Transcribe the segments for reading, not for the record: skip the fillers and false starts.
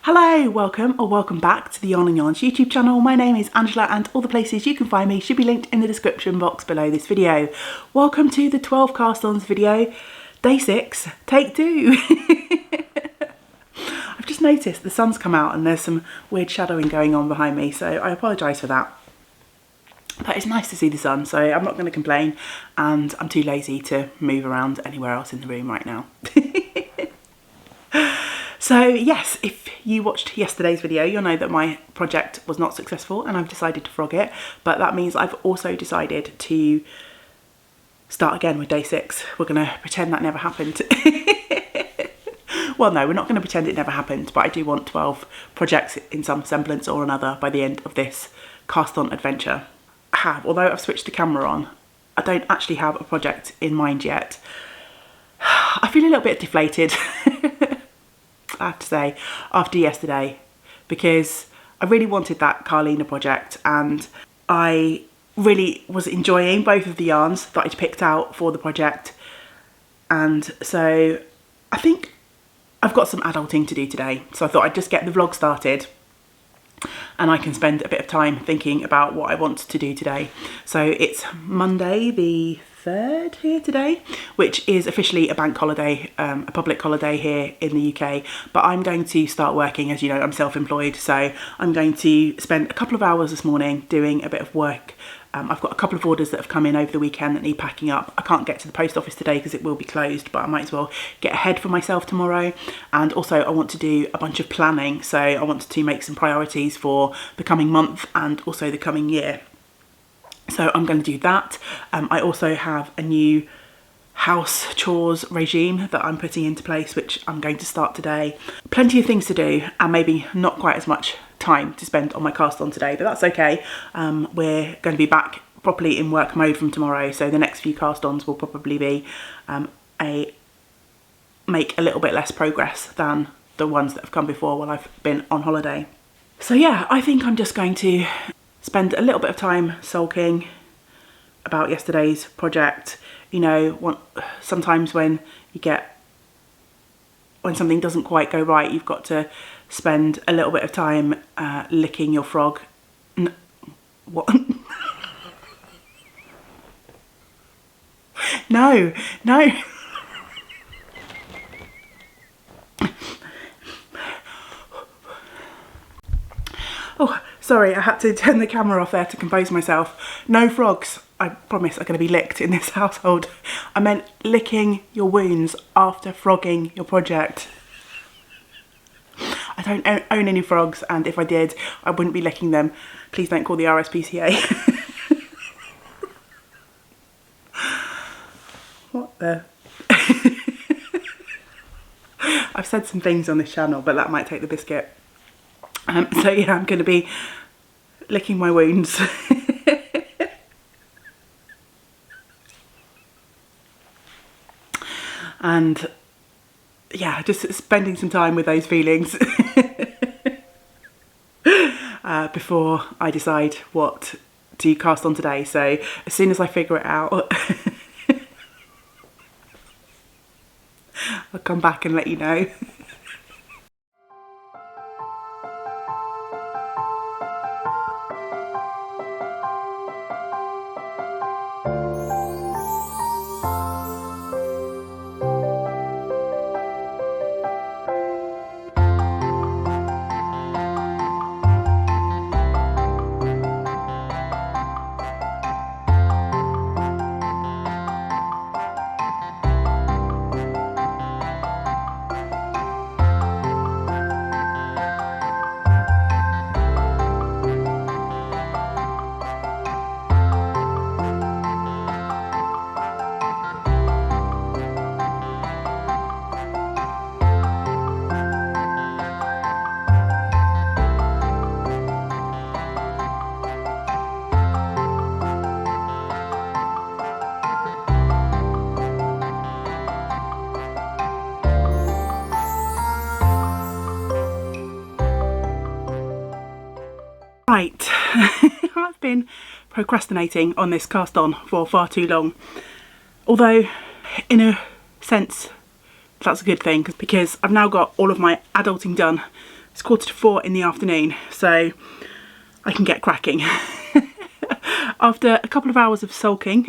Hello, welcome or welcome back to the Yarn and Yarns YouTube channel. My name is Angela and all the places you can find me should be linked in the description box below this video. Welcome to the 12 cast-ons video, day 6, take 2. I've just noticed the sun's come out and there's some weird shadowing going on behind me, so I apologise for that. But it's nice to see the sun, so I'm not going to complain, and I'm too lazy to move around anywhere else in the room right now. So yes, if you watched yesterday's video, you'll know that my project was not successful and I've decided to frog it. But that means I've also decided to start again with day 6. We're going to pretend that never happened. Well, no, we're not going to pretend it never happened, but I do want 12 projects in some semblance or another by the end of this cast-on adventure. Although I've switched the camera on, I don't actually have a project in mind yet. I feel a little bit deflated. I have to say, after yesterday, because I really wanted that Carlina project and I really was enjoying both of the yarns that I'd picked out for the project, and so I think I've got some adulting to do today, so I thought I'd just get the vlog started and I can spend a bit of time thinking about what I want to do today. So it's Monday the 3rd here today, which is officially a bank holiday, a public holiday here in the UK, but I'm going to start working. As you know, I'm self-employed, so I'm going to spend a couple of hours this morning doing a bit of work. I've got a couple of orders that have come in over the weekend that need packing up. I can't get to the post office today because it will be closed, but I might as well get ahead for myself tomorrow. And also I want to do a bunch of planning, so I want to make some priorities for the coming month and also the coming year. So I'm going to do that. I also have a new house chores regime that I'm putting into place, which I'm going to start today. Plenty of things to do and maybe not quite as much time to spend on my cast on today, but that's okay. We're going to be back properly in work mode from tomorrow, so the next few cast-ons will probably be make a little bit less progress than the ones that have come before while I've been on holiday. So yeah, I think I'm just going to spend a little bit of time sulking about yesterday's project. You know, sometimes when something doesn't quite go right, you've got to spend a little bit of time licking your frog. What? No. Oh, sorry, I had to turn the camera off there to compose myself. No frogs, I promise, are going to be licked in this household. I meant licking your wounds after frogging your project. I don't own any frogs, and if I did, I wouldn't be licking them. Please don't call the RSPCA. What the? I've said some things on this channel, but that might take the biscuit. So yeah, I'm going to be licking my wounds. And yeah, just spending some time with those feelings before I decide what to cast on today. So as soon as I figure it out, I'll come back and let you know. Right, I've been procrastinating on this cast on for far too long. Although, in a sense, that's a good thing because I've now got all of my adulting done. It's 4:45 in the afternoon, so I can get cracking. After a couple of hours of sulking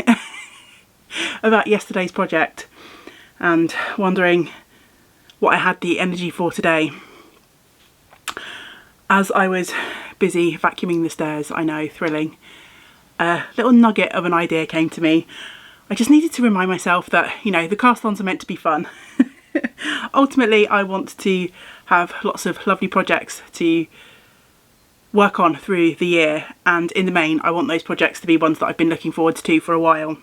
about yesterday's project and wondering what I had the energy for today, as I was busy vacuuming the stairs, I know, thrilling, a little nugget of an idea came to me. I just needed to remind myself that, you know, the cast-ons are meant to be fun. Ultimately, I want to have lots of lovely projects to work on through the year, and in the main I want those projects to be ones that I've been looking forward to for a while.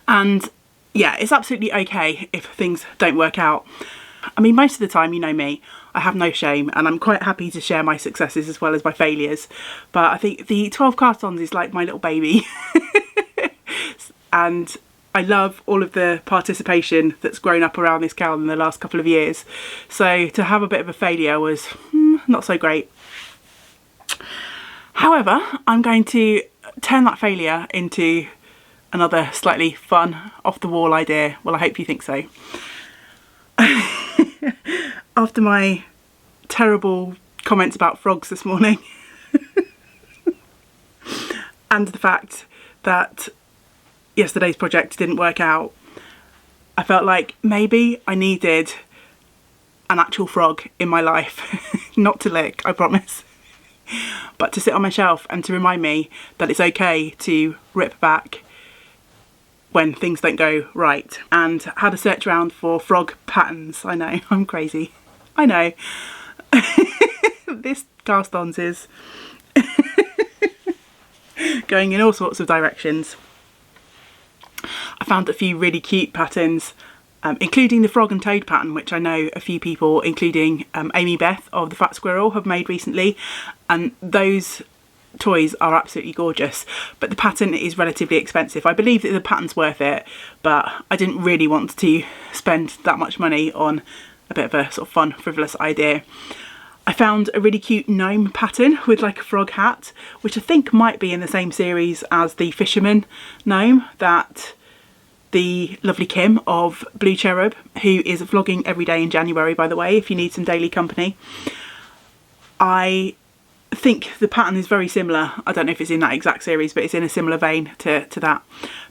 And yeah, it's absolutely okay if things don't work out. I mean, most of the time, you know me, I have no shame and I'm quite happy to share my successes as well as my failures, but I think the 12 cast-ons is like my little baby. And I love all of the participation that's grown up around this cowl in the last couple of years, so to have a bit of a failure was not so great. However, I'm going to turn that failure into another slightly fun, off-the-wall idea. Well, I hope you think so. After my terrible comments about frogs this morning and the fact that yesterday's project didn't work out, I felt like maybe I needed an actual frog in my life. Not to lick, I promise, but to sit on my shelf and to remind me that it's okay to rip back when things don't go right. And had a search around for frog patterns. I know, I'm crazy. I know. This cast-ons is going in all sorts of directions. I found a few really cute patterns, including the frog and toad pattern, which I know a few people, including Amy Beth of the Fat Squirrel, have made recently, and those toys are absolutely gorgeous, but the pattern is relatively expensive. I believe that the pattern's worth it, but I didn't really want to spend that much money on a bit of a sort of fun, frivolous idea. I found a really cute gnome pattern with like a frog hat, which I think might be in the same series as the fisherman gnome that the lovely Kim of Blue Cherub, who is vlogging every day in January, by the way, if you need some daily company. I think the pattern is very similar. I don't know if it's in that exact series, but it's in a similar vein to that.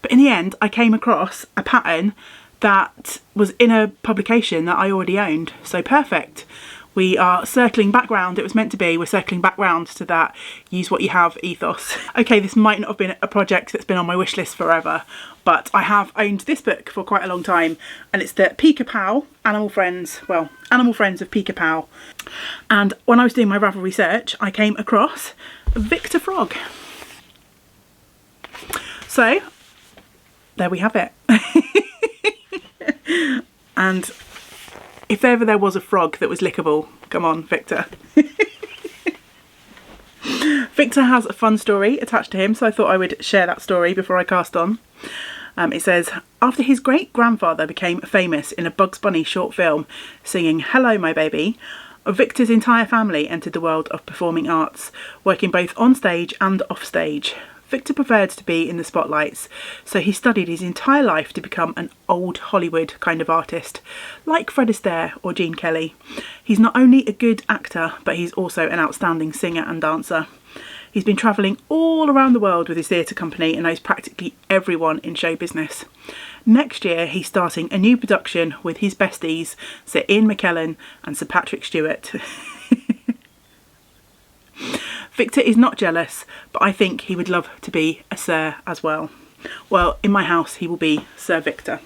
But in the end, I came across a pattern that was in a publication that I already owned. So perfect. We are circling back round. It was meant to be. We're circling back round to that use what you have ethos. Okay, this might not have been a project that's been on my wish list forever, but I have owned this book for quite a long time, and it's the Pika Pow Animal Friends, well, Animal Friends of Pika Pow. And when I was doing my Ravelry search, I came across Victor Frog. So there we have it. And if ever there was a frog that was lickable, come on, Victor. Victor has a fun story attached to him, so I thought I would share that story before I cast on. It says, after his great-grandfather became famous in a Bugs Bunny short film singing "Hello, My Baby," Victor's entire family entered the world of performing arts, working both on stage and off stage. Victor preferred to be in the spotlights, so he studied his entire life to become an old Hollywood kind of artist, like Fred Astaire or Gene Kelly. He's not only a good actor, but he's also an outstanding singer and dancer. He's been travelling all around the world with his theatre company and knows practically everyone in show business. Next year, he's starting a new production with his besties, Sir Ian McKellen and Sir Patrick Stewart. Victor is not jealous, but I think he would love to be a Sir as well. Well, in my house, he will be Sir Victor.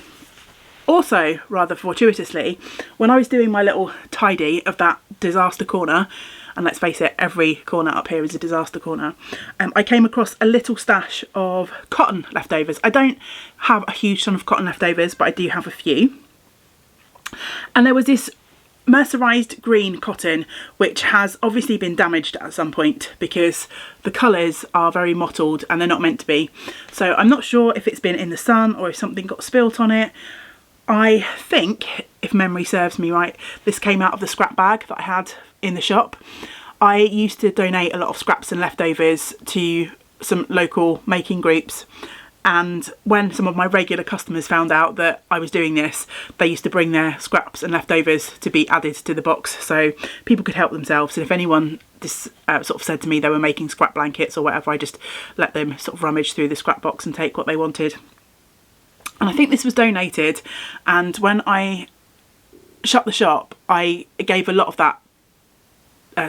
Also, rather fortuitously, when I was doing my little tidy of that disaster corner, and let's face it, every corner up here is a disaster corner, I came across a little stash of cotton leftovers. I don't have a huge ton of cotton leftovers, but I do have a few. And there was this mercerised green cotton, which has obviously been damaged at some point because the colours are very mottled and they're not meant to be. So I'm not sure if it's been in the sun or if something got spilt on it. I think, if memory serves me right, this came out of the scrap bag that I had in the shop. I used to donate a lot of scraps and leftovers to some local making groups, And when some of my regular customers found out that I was doing this, they used to bring their scraps and leftovers to be added to the box so people could help themselves. And if anyone sort of said to me they were making scrap blankets or whatever, I just let them sort of rummage through the scrap box and take what they wanted. And I think this was donated, and when I shut the shop, I gave a lot of that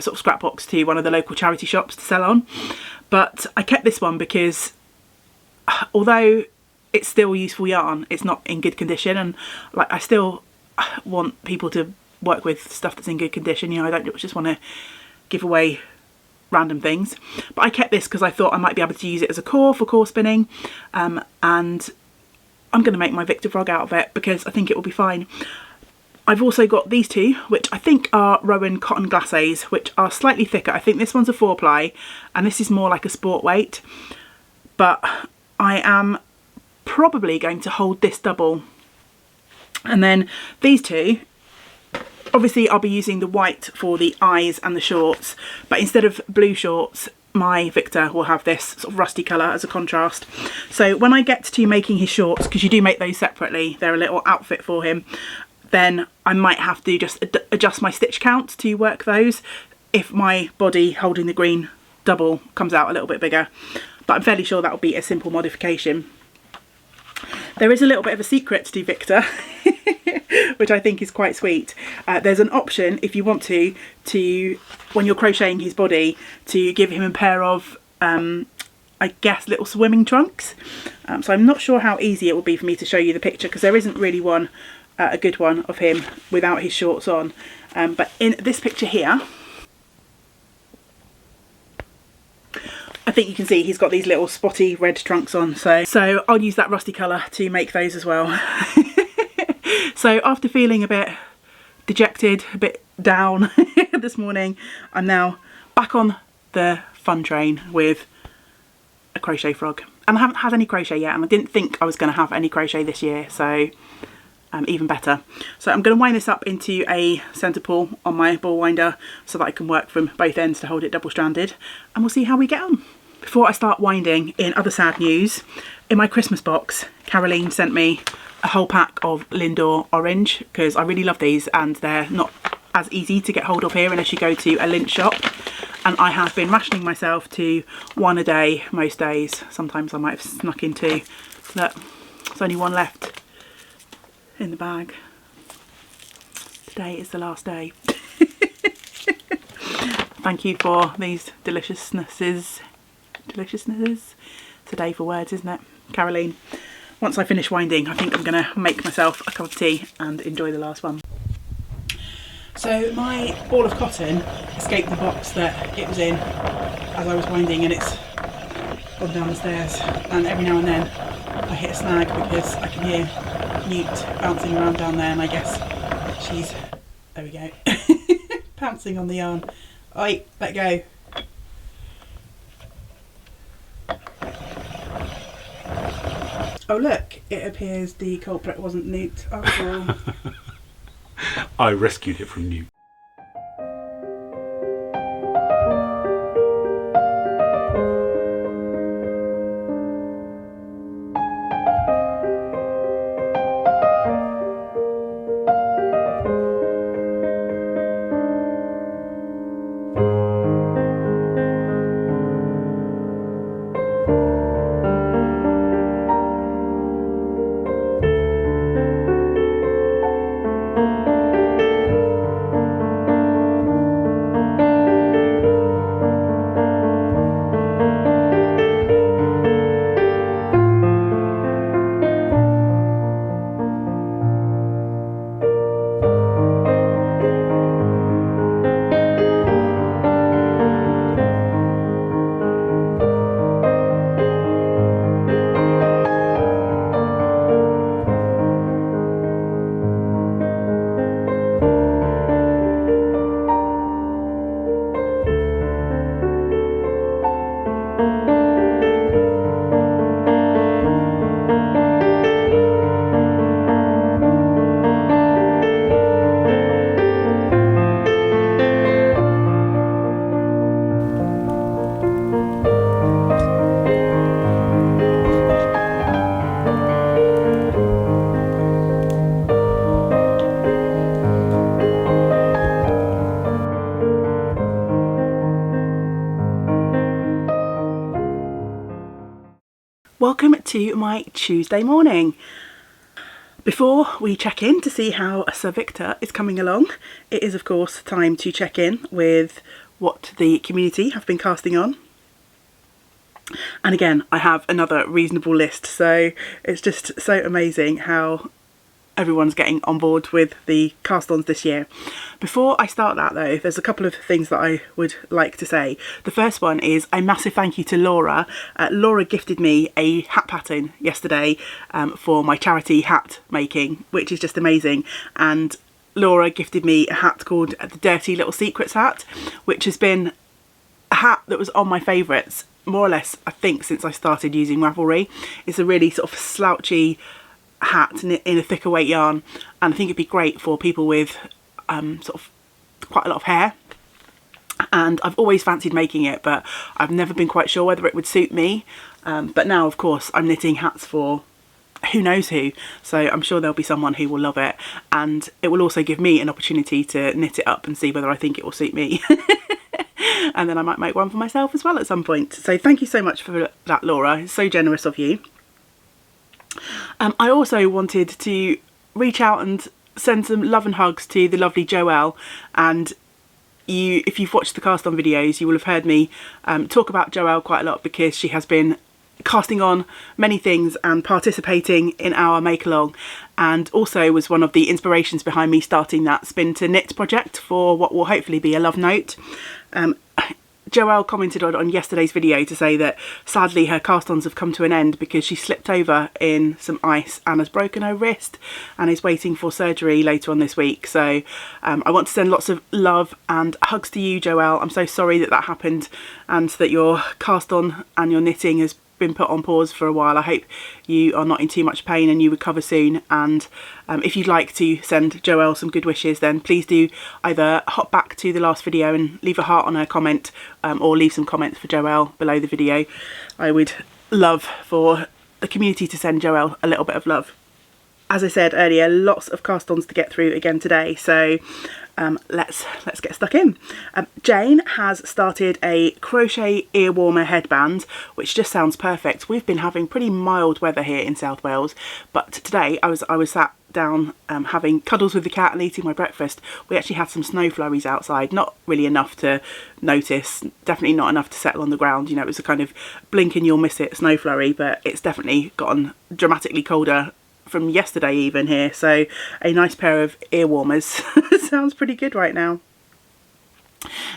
sort of scrap box to one of the local charity shops to sell on. But I kept this one because although it's still useful yarn, it's not in good condition, and like I still want people to work with stuff that's in good condition. You know, I don't just want to give away random things. But I kept this because I thought I might be able to use it as a core for core spinning, and I'm going to make my Victor Frog out of it because I think it will be fine. I've also got these two, which I think are Rowan cotton glacés, which are slightly thicker. I think this one's a 4-ply and this is more like a sport weight, but I am probably going to hold this double. And then these two, obviously I'll be using the white for the eyes and the shorts, but instead of blue shorts, my Victor will have this sort of rusty colour as a contrast. So when I get to making his shorts, because you do make those separately, they're a little outfit for him, then I might have to just adjust my stitch count to work those if my body holding the green double comes out a little bit bigger. But I'm fairly sure that will be a simple modification. There is a little bit of a secret to Victor, which I think is quite sweet. There's an option if you want to, when you're crocheting his body, to give him a pair of, I guess, little swimming trunks. So I'm not sure how easy it will be for me to show you the picture because there isn't really one, a good one of him without his shorts on. But in this picture here, I think you can see he's got these little spotty red trunks on, so I'll use that rusty colour to make those as well. So after feeling a bit dejected, a bit down this morning, I'm now back on the fun train with a crochet frog. And I haven't had any crochet yet, and I didn't think I was going to have any crochet this year, so even better. So I'm going to wind this up into a centre pull on my ball winder so that I can work from both ends to hold it double stranded, and we'll see how we get on. Before I start winding, in other sad news, in my Christmas box, Caroline sent me a whole pack of Lindor Orange because I really love these and they're not as easy to get hold of here unless you go to a lint shop. And I have been rationing myself to one a day most days. Sometimes I might have snuck in two. Look, there's only one left in the bag. Today is the last day. Thank you for these deliciousnesses. It's a day for words, isn't it? Caroline. Once I finish winding, I think I'm going to make myself a cup of tea and enjoy the last one. So my ball of cotton escaped the box that it was in as I was winding, and it's gone down the stairs, and every now and then I hit a snag because I can hear Newt bouncing around down there, and I guess she's, there we go, pouncing on the yarn. Oi, let go. Oh look, it appears the culprit wasn't Newt after all. I rescued it from Newt. Welcome to my Tuesday morning. Before we check in to see how Sir Victor is coming along, it is of course time to check in with what the community have been casting on. And again, I have another reasonable list, so it's just so amazing how everyone's getting on board with the cast-ons this year. Before I start that though, there's a couple of things that I would like to say. The first one is a massive thank you to Laura. Laura gifted me a hat pattern yesterday for my charity hat making, which is just amazing. And Laura gifted me a hat called the Dirty Little Secrets hat, which has been a hat that was on my favourites more or less, I think, since I started using Ravelry. It's a really sort of slouchy hat in a thicker weight yarn, and I think it'd be great for people with sort of quite a lot of hair. And I've always fancied making it, but I've never been quite sure whether it would suit me. But now, of course, I'm knitting hats for who knows who, so I'm sure there'll be someone who will love it, and it will also give me an opportunity to knit it up and see whether I think it will suit me. And then I might make one for myself as well at some point. So thank you so much for that, Laura. It's so generous of you. I also wanted to reach out and send some love and hugs to the lovely Joelle. And if you've watched the cast on videos, you will have heard me talk about Joelle quite a lot, because she has been casting on many things and participating in our make along, and also was one of the inspirations behind me starting that Spin to Knit project for what will hopefully be a love note. Joelle commented on yesterday's video to say that sadly her cast-ons have come to an end because she slipped over in some ice and has broken her wrist and is waiting for surgery later on this week. So I want to send lots of love and hugs to you, Joelle. I'm so sorry that that happened and that your cast-on and your knitting has been put on pause for a while. I hope you are not in too much pain and you recover soon. And if you'd like to send Joelle some good wishes, then please do either hop back to the last video and leave a heart on her comment, or leave some comments for Joelle below the video. I would love for the community to send Joelle a little bit of love. As I said earlier, lots of cast-ons to get through again today, so let's get stuck in. Jane has started a crochet ear warmer headband, which just sounds perfect. We've been having pretty mild weather here in South Wales, but today I was sat down having cuddles with the cat and eating my breakfast. We actually had some snow flurries outside, not really enough to notice, definitely not enough to settle on the ground. You know, it was a kind of blink and you'll miss it snow flurry, but it's definitely gotten dramatically colder from yesterday even here, so a nice pair of ear warmers sounds pretty good right now.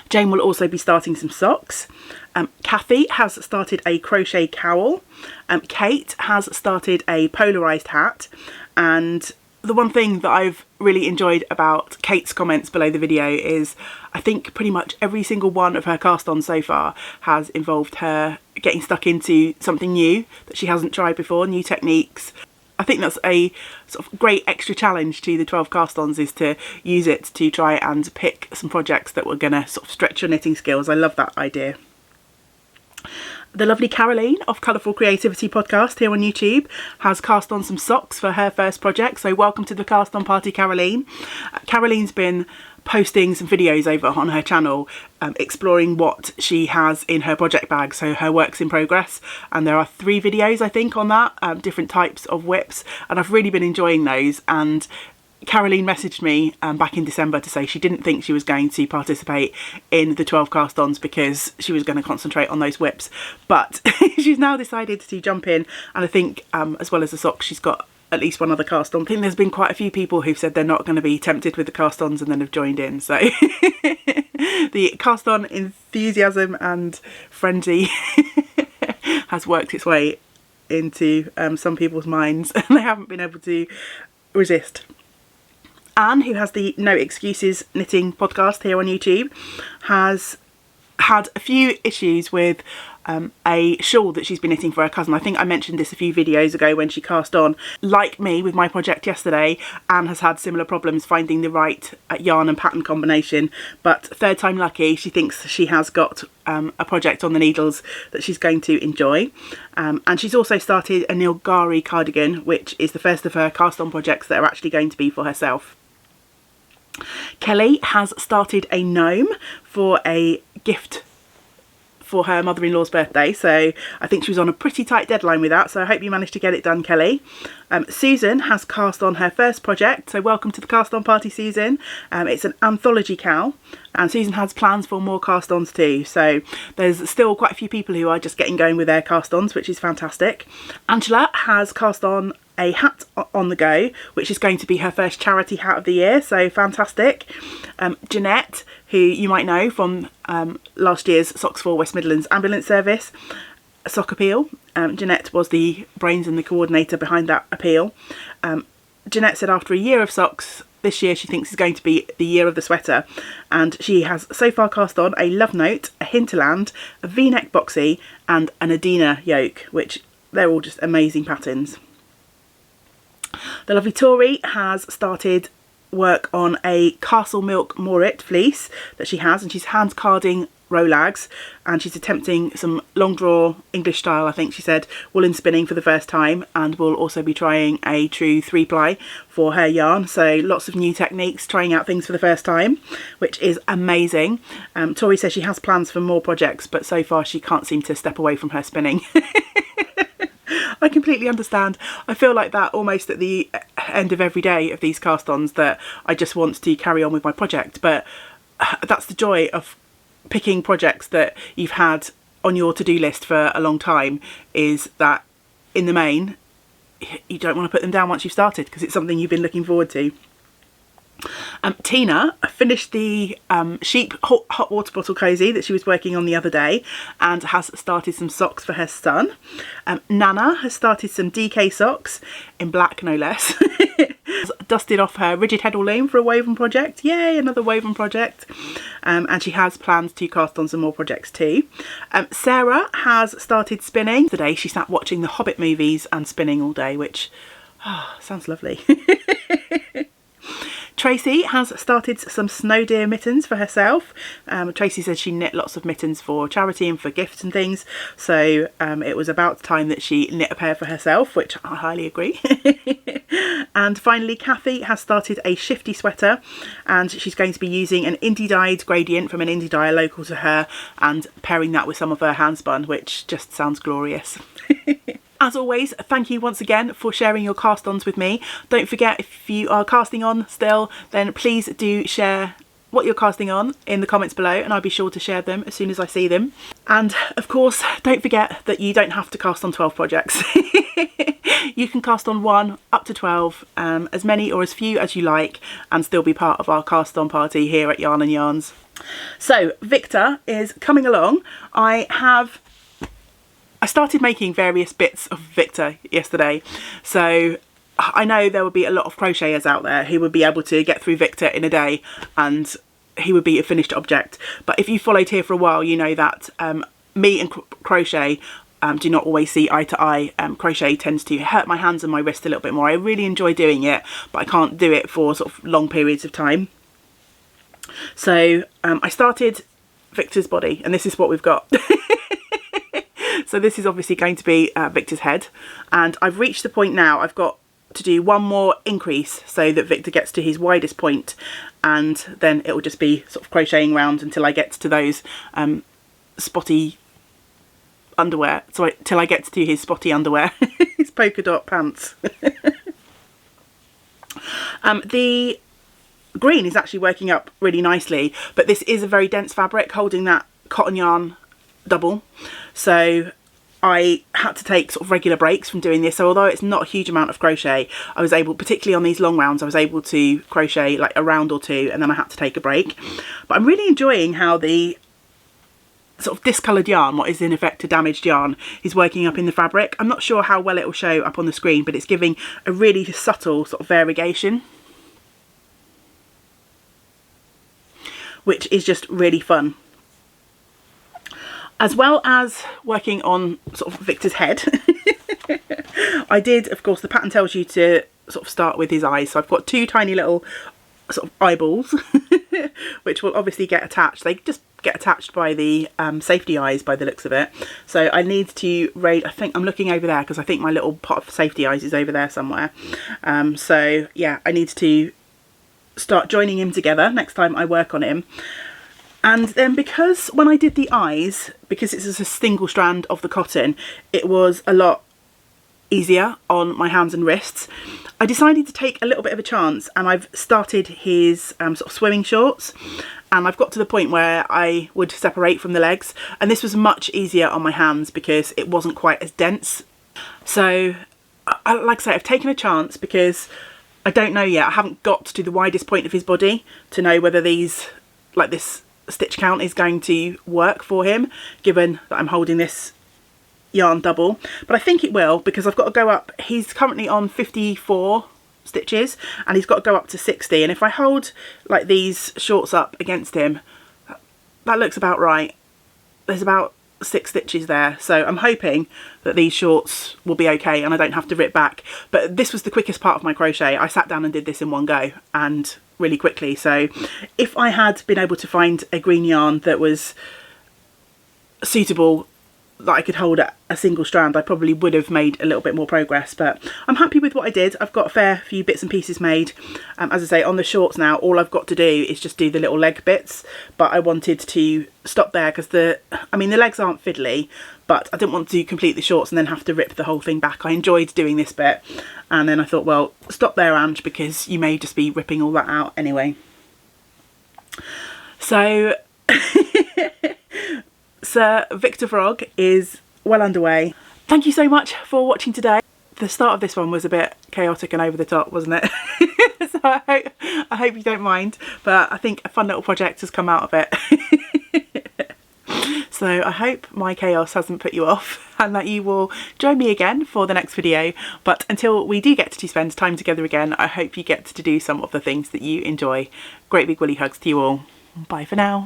Jane will also be starting some socks. Kathy has started a crochet cowl. Kate has started a polarised hat, and the one thing that I've really enjoyed about Kate's comments below the video is I think pretty much every single one of her cast-ons so far has involved her getting stuck into something new that she hasn't tried before, new techniques. I think that's a sort of great extra challenge to the 12 cast-ons, is to use it to try and pick some projects that were going to sort of stretch your knitting skills. I love that idea. The lovely Caroline of Colourful Creativity Podcast here on YouTube has cast on some socks for her first project, so welcome to the cast on party, Caroline. Caroline's been posting some videos over on her channel exploring what she has in her project bag, so her works in progress, and there are 3 videos I think on that, different types of whips, and I've really been enjoying those. And Caroline messaged me back in December to say she didn't think she was going to participate in the 12 cast-ons because she was going to concentrate on those whips, but she's now decided to jump in, and I think as well as the socks she's got at least one other cast-on. I think there's been quite a few people who've said they're not going to be tempted with the cast-ons and then have joined in, so the cast-on enthusiasm and frenzy has worked its way into some people's minds and they haven't been able to resist. Anne, who has the No Excuses Knitting podcast here on YouTube, has had a few issues with a shawl that she's been knitting for her cousin. I think I mentioned this a few videos ago when she cast on. Like me with my project yesterday, Anne has had similar problems finding the right yarn and pattern combination, but third time lucky, she thinks she has got a project on the needles that she's going to enjoy. And she's also started a Nilgari cardigan, which is the first of her cast on projects that are actually going to be for herself. Kelly has started a gnome for a gift for her mother-in-law's birthday, so I think she was on a pretty tight deadline with that, so I hope you managed to get it done, Kelly. Susan has cast on her first project, so welcome to the cast on party, Susan. It's an anthology cowl, and Susan has plans for more cast ons too, so there's still quite a few people who are just getting going with their cast ons, which is fantastic. Angela has cast on a hat on the go, which is going to be her first charity hat of the year, so fantastic. Jeanette, who you might know from last year's Socks for West Midlands Ambulance Service sock appeal. Jeanette was the brains and the coordinator behind that appeal. Jeanette said after a year of socks, this year she thinks is going to be the year of the sweater, and she has so far cast on a Love Note, a Hinterland, a V-neck boxy and an Adina yoke, which they're all just amazing patterns. The lovely Tori has started work on a Castle Milk Morit fleece that she has, and she's hand carding rolags, and she's attempting some long draw English style, I think she said, woolen spinning for the first time, and will also be trying a true 3-ply for her yarn, so lots of new techniques, trying out things for the first time, which is amazing. Tori says she has plans for more projects, but so far she can't seem to step away from her spinning. I completely understand. I feel like that almost at the end of every day of these cast-ons, that I just want to carry on with my project, but that's the joy of picking projects that you've had on your to-do list for a long time, is that in the main you don't want to put them down once you've started, because it's something you've been looking forward to. Tina finished the sheep hot water bottle cosy that she was working on the other day, and has started some socks for her son. Nana has started some DK socks in black, no less. Dusted off her rigid heddle loom for a woven project. Yay, another woven project. And she has plans to cast on some more projects too. Sarah has started spinning. Today she sat watching the Hobbit movies and spinning all day, which sounds lovely. Tracy has started some snow deer mittens for herself. Tracy said she knit lots of mittens for charity and for gifts and things, so it was about time that she knit a pair for herself, which I highly agree. And finally, Kathy has started a shifty sweater, and she's going to be using an indie dyed gradient from an indie dyer local to her and pairing that with some of her hand spun, which just sounds glorious. As always, thank you once again for sharing your cast-ons with me. Don't forget, if you are casting on still, then please do share what you're casting on in the comments below, and I'll be sure to share them as soon as I see them. And of course, don't forget that you don't have to cast on 12 projects. You can cast on 1 up to 12, as many or as few as you like, and still be part of our cast on party here at Yarn and Yarns. So Victor is coming along. I started making various bits of Victor yesterday, so I know there would be a lot of crocheters out there who would be able to get through Victor in a day and he would be a finished object. But if you followed here for a while, you know that me and crochet do not always see eye to eye. Crochet tends to hurt my hands and my wrist a little bit more. I really enjoy doing it, but I can't do it for sort of long periods of time. So I started Victor's body, and this is what we've got. So this is obviously going to be Victor's head, and I've reached the point now I've got to do one more increase so that Victor gets to his widest point, and then it will just be sort of crocheting round until I get to those spotty underwear. So till I get to his spotty underwear, his polka dot pants. The green is actually working up really nicely, but this is a very dense fabric holding that cotton yarn double, so I had to take sort of regular breaks from doing this. So although it's not a huge amount of crochet, I was able, particularly on these long rounds, I was able to crochet like a round or two, and then I had to take a break. But I'm really enjoying how the sort of discoloured yarn, what is in effect a damaged yarn, is working up in the fabric. I'm not sure how well it will show up on the screen, but it's giving a really subtle sort of variegation, which is just really fun. As well as working on sort of Victor's head, I did, of course, the pattern tells you to sort of start with his eyes. So I've got 2 tiny little sort of eyeballs, which will obviously get attached. They just get attached by the safety eyes by the looks of it. So I need to raid, I think I'm looking over there because I think my little pot of safety eyes is over there somewhere. So yeah, I need to start joining him together next time I work on him. And then because when I did the eyes, because it's just a single strand of the cotton, it was a lot easier on my hands and wrists, I decided to take a little bit of a chance, and I've started his sort of swimming shorts, and I've got to the point where I would separate from the legs, and this was much easier on my hands because it wasn't quite as dense. So like I say, I've taken a chance because I don't know yet. I haven't got to the widest point of his body to know whether these, like this stitch count, is going to work for him, given that I'm holding this yarn double. But I think it will, because I've got to go up, he's currently on 54 stitches and he's got to go up to 60, and if I hold like these shorts up against him, that looks about right. There's about 6 stitches there, so I'm hoping that these shorts will be okay and I don't have to rip back. But this was the quickest part of my crochet. I sat down and did this in one go and really quickly. So if I had been able to find a green yarn that was suitable, that I could hold at a single strand, I probably would have made a little bit more progress. But I'm happy with what I did. I've got a fair few bits and pieces made. As I say, on the shorts now, all I've got to do is just do the little leg bits, but I wanted to stop there because the legs aren't fiddly, but I didn't want to complete the shorts and then have to rip the whole thing back. I enjoyed doing this bit, and then I thought, well, stop there, Ange, because you may just be ripping all that out anyway. So Sir Victor Frog is well underway. Thank you so much for watching today. The start of this one was a bit chaotic and over the top, wasn't it? So I hope you don't mind, but I think a fun little project has come out of it. So I hope my chaos hasn't put you off and that you will join me again for the next video. But until we do get to spend time together again, I hope you get to do some of the things that you enjoy. Great big woolly hugs to you all. Bye for now.